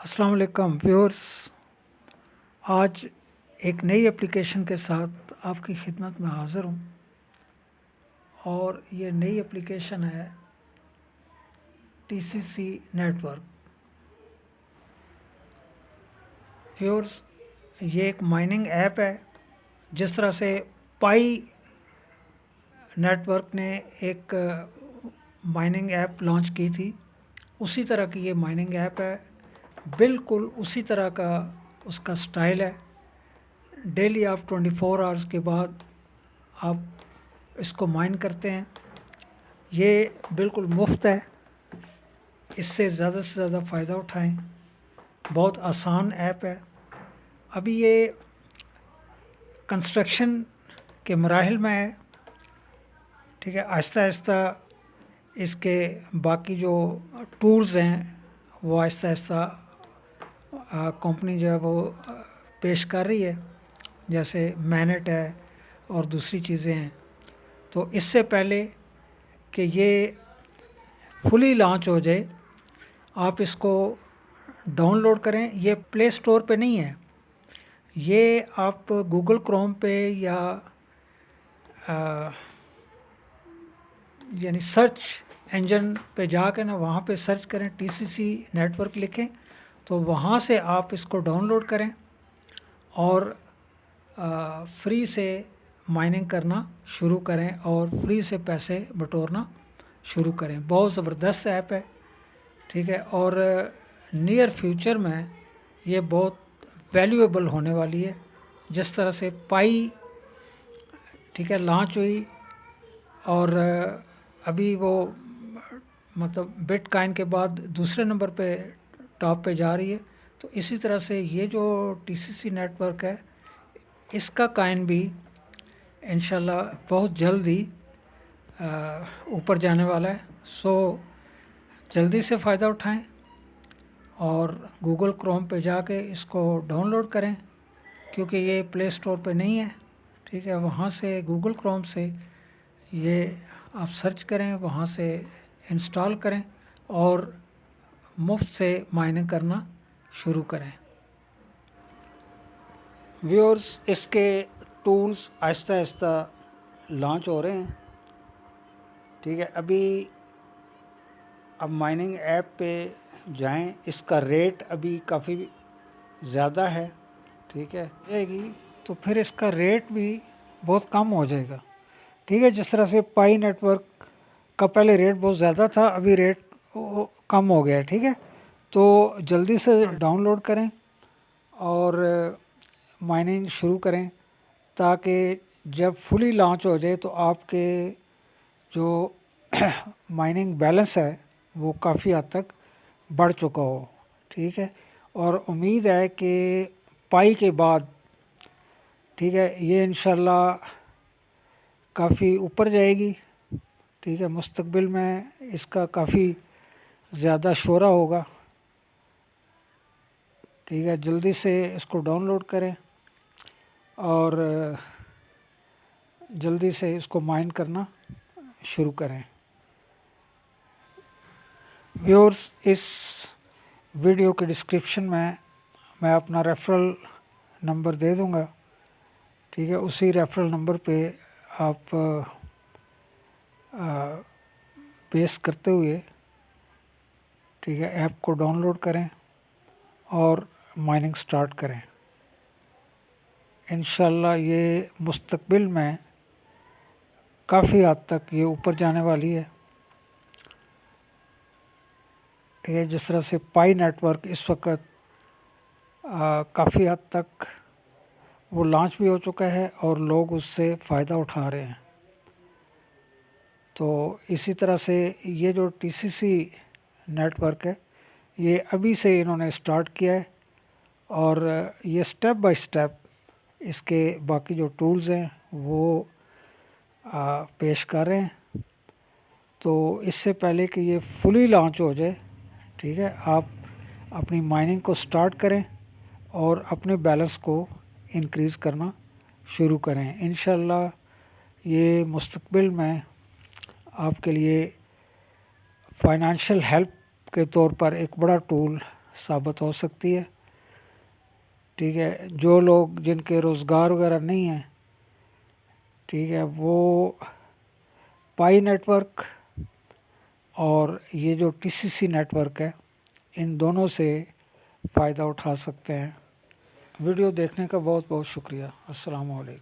अस्सलाम वालेकुम व्यूअर्स। आज एक नई एप्लीकेशन के साथ आपकी खिदमत में हाज़िर हूँ और ये नई एप्लीकेशन है टीसीसी नेटवर्क। व्यूअर्स, ये एक माइनिंग ऐप है। जिस तरह से पाई नेटवर्क ने एक माइनिंग ऐप लॉन्च की थी, उसी तरह की ये माइनिंग ऐप है। बिल्कुल उसी तरह का उसका स्टाइल है। डेली आप 24 आवर्स के बाद आप इसको माइन करते हैं। ये बिल्कुल मुफ्त है, इससे ज़्यादा से ज़्यादा फ़ायदा उठाएं। बहुत आसान ऐप है। अभी ये कंस्ट्रक्शन के मराहिल में है, ठीक है। आहिस्ता आहिस्ता इसके बाकी जो टूल्स हैं वो आहिस्ता आहिस्ता कंपनी जो है वो पेश कर रही है, जैसे मैनेट है और दूसरी चीज़ें हैं। तो इससे पहले कि ये फुली लॉन्च हो जाए, आप इसको डाउनलोड करें। ये प्ले स्टोर पे नहीं है, ये आप गूगल क्रोम पे या यानी सर्च इंजन पे जाकर ना वहाँ पे सर्च करें, टीसीसी नेटवर्क लिखें, तो वहाँ से आप इसको डाउनलोड करें और फ्री से माइनिंग करना शुरू करें और फ्री से पैसे बटोरना शुरू करें। बहुत ज़बरदस्त ऐप है, ठीक है। और नियर फ्यूचर में ये बहुत वैल्यूएबल होने वाली है। जिस तरह से पाई, ठीक है, लॉन्च हुई और अभी वो मतलब बिटकॉइन के बाद दूसरे नंबर पे टॉप पे जा रही है, तो इसी तरह से ये जो टीसीसी नेटवर्क है, इसका कॉइन भी इंशाल्लाह बहुत जल्द ही ऊपर जाने वाला है। सो जल्दी से फ़ायदा उठाएं और गूगल क्रोम पे जाके इसको डाउनलोड करें, क्योंकि ये प्ले स्टोर पे नहीं है, ठीक है। वहाँ से गूगल क्रोम से ये आप सर्च करें, वहाँ से इंस्टॉल करें और मुफ्त से माइनिंग करना शुरू करें। व्यूअर्स, इसके टूल्स आहिस्ता आहिस्ता लॉन्च हो रहे हैं, ठीक है। अभी अब माइनिंग ऐप पे जाएं, इसका रेट अभी काफ़ी ज़्यादा है, ठीक है। जाएगी तो फिर इसका रेट भी बहुत कम हो जाएगा, ठीक है। जिस तरह से पाई नेटवर्क का पहले रेट बहुत ज़्यादा था, अभी रेट कम हो गया है, ठीक है। तो जल्दी से डाउनलोड करें और माइनिंग शुरू करें, ताकि जब फुली लॉन्च हो जाए तो आपके जो माइनिंग बैलेंस है वो काफ़ी हद तक बढ़ चुका हो, ठीक है। और उम्मीद है कि पाई के बाद, ठीक है, ये इंशाल्लाह काफ़ी ऊपर जाएगी, ठीक है। मुस्तकबिल में इसका काफ़ी ज़्यादा शोरा होगा, ठीक है। जल्दी से इसको डाउनलोड करें और जल्दी से इसको माइन करना शुरू करें। व्यूअर्स, इस वीडियो के डिस्क्रिप्शन में मैं अपना रेफरल नंबर दे दूंगा, ठीक है। उसी रेफरल नंबर पे आप बेस करते हुए, ठीक है, ऐप को डाउनलोड करें और माइनिंग स्टार्ट करें। इंशाल्लाह ये मुस्तकबिल में काफ़ी हद तक ये ऊपर जाने वाली है, ठीक है। जिस तरह से पाई नेटवर्क इस वक्त काफ़ी हद तक वो लॉन्च भी हो चुका है और लोग उससे फ़ायदा उठा रहे हैं। तो इसी तरह से ये जो टीसीसी नेटवर्क है, ये अभी से इन्होंने स्टार्ट किया है और ये स्टेप बाय स्टेप इसके बाकी जो टूल्स हैं वो पेश कर रहे हैं। तो इससे पहले कि ये फुली लॉन्च हो जाए, ठीक है, आप अपनी माइनिंग को स्टार्ट करें और अपने बैलेंस को इंक्रीज़ करना शुरू करें। इंशाल्लाह ये मुस्तकबिल में आपके लिए फ़ाइनेंशियल हेल्प के तौर पर एक बड़ा टूल साबित हो सकती है। ठीक है, जो लोग जिनके रोज़गार वगैरह नहीं है, ठीक है, वो पाई नेटवर्क और ये जो टीसीसी नेटवर्क है, इन दोनों से फ़ायदा उठा सकते हैं। वीडियो देखने का बहुत बहुत शुक्रिया। अस्सलाम वालेकुम।